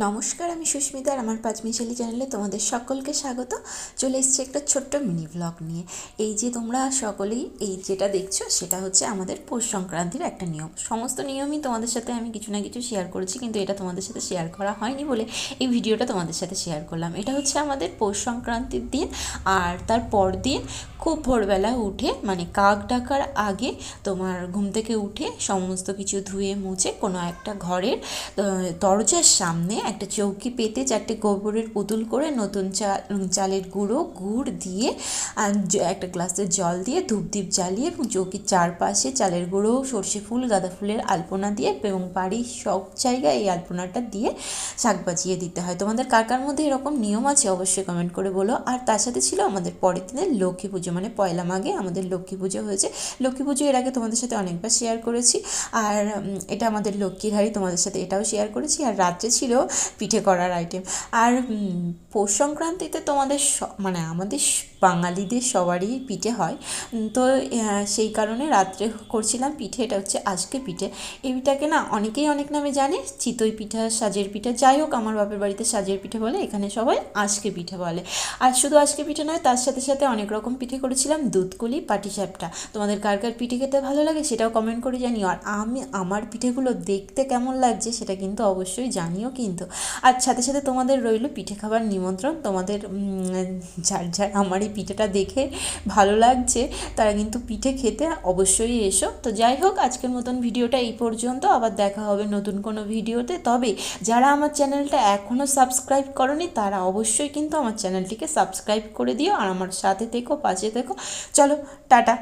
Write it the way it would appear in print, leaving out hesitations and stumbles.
নমস্কার, আমি সুস্মিতা আর আমার পাঁচমিশালি চ্যানেলে তোমাদের সকলকে স্বাগত। চলে এসেছি একটা ছোট্ট মিনি ব্লগ নিয়ে। এই যে তোমরা সকলেই এই যেটা দেখছো সেটা হচ্ছে আমাদের পৌষ সংক্রান্তির একটা নিয়ম। সমস্ত নিয়মই তোমাদের সাথে আমি কিছু না কিছু শেয়ার করেছি, কিন্তু এটা তোমাদের সাথে শেয়ার করা হয়নি বলে এই ভিডিওটা তোমাদের সাথে শেয়ার করলাম। এটা হচ্ছে আমাদের পৌষ সংক্রান্তির দিন, আর তার পর দিন খুব ভোরবেলা উঠে মানে কাক ডাকার আগে তোমার ঘুম থেকে উঠে সমস্ত কিছু ধুয়ে মুছে কোনো একটা ঘরের দরজার সামনে একটা চৌকি পেতে 4টে গোবরের পুতুল করে নতুন চালের গুড় দিয়ে একটা গ্লাসে জল দিয়ে ধূপদীপ জ্বালিয়ে এবং চৌকির চারপাশে চালের গুঁড়ো, সর্ষে ফুল, গাঁদা ফুলের আলপনা দিয়ে এবং বাড়ির সব জায়গায় এই আলপনাটা দিয়ে শাক বাজিয়ে দিতে হয়। তোমাদের কার কার মধ্যে এরকম নিয়ম আছে অবশ্যই কমেন্ট করে বলো। আর তার সাথে ছিল আমাদের পরের দিনের লক্ষ্মী পুজো, মানে পয়লা মাঘে আমাদের লক্ষ্মী পুজো হয়েছে। লক্ষ্মী পুজো এর আগে তোমাদের সাথে অনেকবার শেয়ার করেছি, আর এটা আমাদের লক্ষ্মীর হাড়ি, তোমাদের সাথে এটাও শেয়ার করেছি। আর রাত্রে ছিল পিঠে করার আইটেম। আর পৌষ সংক্রান্তিতে তোমাদের মানে আমাদের বাঙালিদের সবারই পিঠে হয়, তো সেই কারণে রাত্রে করছিলাম পিঠে। এটা হচ্ছে আজকে পিঠে। এই পিঠাকে না অনেকেই অনেক নামে জানে, চিতই পিঠা, সাজের পিঠা, যাই হোক আমার বাপের বাড়িতে সাজের পিঠে বলে, এখানে সবাই আজকে পিঠে বলে। আর শুধু আজকে পিঠে নয়, তার সাথে সাথে অনেক রকম পিঠে করেছিলাম, দুধকুলি, পাটিসাপটা। তোমাদের কার কার পিঠে খেতে ভালো লাগে সেটাও কমেন্ট করে জানিও। আর আমার পিঠেগুলো দেখতে কেমন লাগছে সেটা কিন্তু অবশ্যই জানিও কিন্তু। আর সাথে সাথে তোমাদের রইল পিঠে খাবার নিমন্ত্রণ। তোমাদের যার আমার এই পিঠেটা দেখে ভালো লাগছে তারা কিন্তু পিঠে খেতে অবশ্যই এসো। তো যাই হোক, আজকের মতন ভিডিওটা এই পর্যন্ত, আবার দেখা হবে নতুন কোনো ভিডিওতে। তবে যারা আমার চ্যানেলটা এখনও সাবস্ক্রাইব করনি তারা অবশ্যই কিন্তু আমার চ্যানেলটিকে সাবস্ক্রাইব করে দিও, আর আমার সাথে থেকো, পাশে থেকো। চলো, টাটা।